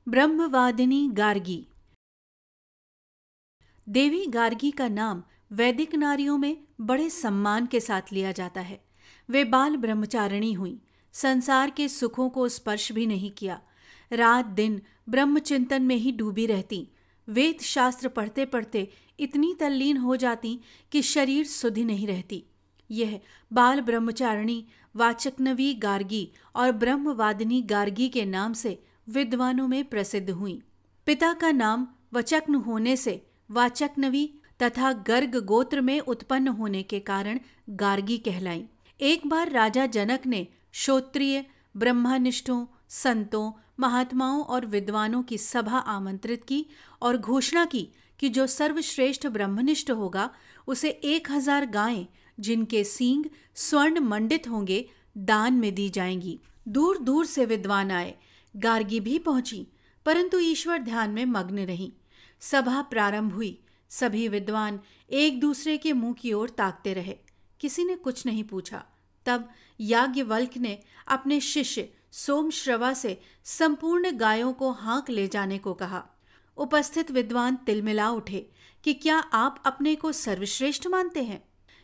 ब्रह्मवादिनी गार्गी। देवी गार्गी का नाम वैदिक नारियों में बड़े सम्मान के साथ लिया जाता है। वे बाल ब्रह्मचारिणी हुईं, संसार के सुखों को स्पर्श भी नहीं किया, रात दिन ब्रह्मचिंतन में ही डूबी रहती, वेद शास्त्र पढ़ते पढ़ते इतनी तल्लीन हो जाती कि शरीर सुधि नहीं रहती। यह बाल ब्रह्मचारिणी वाचक्नवी गार्गी और ब्रह्मवादिनी गार्गी के नाम से विद्वानों में प्रसिद्ध हुईं। पिता का नाम वचक्न होने से वाचक्नवी तथा गर्ग गोत्र में उत्पन्न होने के कारण गार्गी कहलाईं। एक बार राजा जनक ने श्रोत्रिय ब्रह्मनिष्ठों, संतों, महात्माओं और विद्वानों की सभा आमंत्रित की और घोषणा की कि जो सर्वश्रेष्ठ ब्रह्मनिष्ठ होगा उसे 1000 गायें जिनके सींग स्वर्ण मंडित होंगे दान में दी जाएंगी। दूर दूर से विद्वान आए, गार्गी भी पहुंची, परंतु ईश्वर ध्यान में मग्न रहीं। सभा प्रारंभ हुई। सभी विद्वान एक दूसरे के मुंह की ओर ताकते रहे, किसी ने कुछ नहीं पूछा। तब याज्ञवल्क्य ने अपने शिष्य सोमश्रवा से संपूर्ण गायों को हाँक ले जाने को कहा। उपस्थित विद्वान तिलमिला उठे कि क्या आप अपने को सर्वश्रेष्ठ मानते हैं?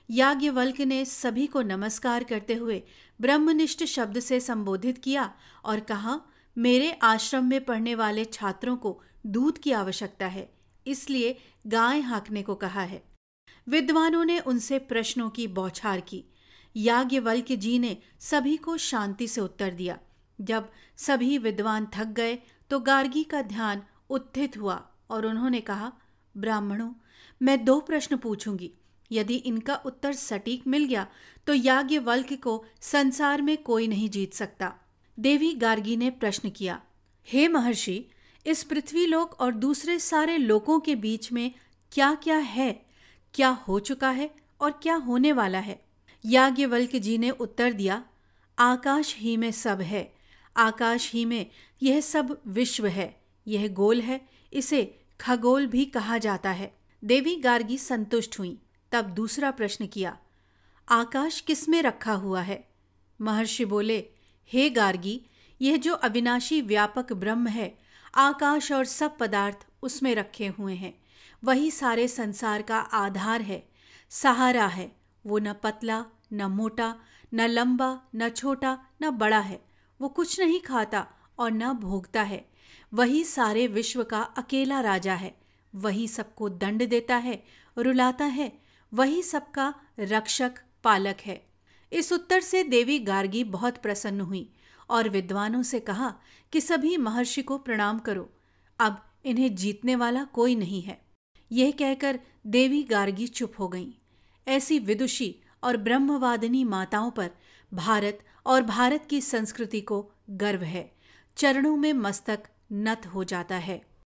याज्ञवल्क्य ने सभी को नमस्कार करते हुए ब्रह्मनिष्ठ शब्द से संबोधित किया और कहा, मेरे आश्रम में पढ़ने वाले छात्रों को दूध की आवश्यकता है, इसलिए गाय हाँकने को कहा है। विद्वानों ने उनसे प्रश्नों की बौछार की। याज्ञवल्क्य जी ने सभी को शांति से उत्तर दिया। जब सभी विद्वान थक गए तो गार्गी का ध्यान उत्थित हुआ और उन्होंने कहा, ब्राह्मणों, मैं 2 प्रश्न पूछूंगी। यदि इनका उत्तर सटीक मिल गया तो याज्ञवल्क्य को संसार में कोई नहीं जीत सकता। देवी गार्गी ने प्रश्न किया, हे महर्षि, इस पृथ्वीलोक और दूसरे सारे लोकों के बीच में क्या क्या है, क्या हो चुका है और क्या होने वाला है? याज्ञवल्क्य जी ने उत्तर दिया, आकाश ही में सब है, आकाश ही में यह सब विश्व है, यह गोल है, इसे खगोल भी कहा जाता है। देवी गार्गी संतुष्ट हुई। तब दूसरा प्रश्न किया, आकाश किस में रखा हुआ है? महर्षि बोले, हे गार्गी, यह जो अविनाशी व्यापक ब्रह्म है, आकाश और सब पदार्थ उसमें रखे हुए हैं, वही सारे संसार का आधार है, सहारा है। वो न पतला न मोटा, न लंबा न छोटा न बड़ा है। वो कुछ नहीं खाता और न भोगता है। वही सारे विश्व का अकेला राजा है। वही सबको दंड देता है, रुलाता है। वही सबका रक्षक पालक है। इस उत्तर से देवी गार्गी बहुत प्रसन्न हुई और विद्वानों से कहा कि सभी महर्षि को प्रणाम करो, अब इन्हें जीतने वाला कोई नहीं है। यह कहकर देवी गार्गी चुप हो गईं। ऐसी विदुषी और ब्रह्मवादिनी माताओं पर भारत और भारत की संस्कृति को गर्व है। चरणों में मस्तक नत हो जाता है।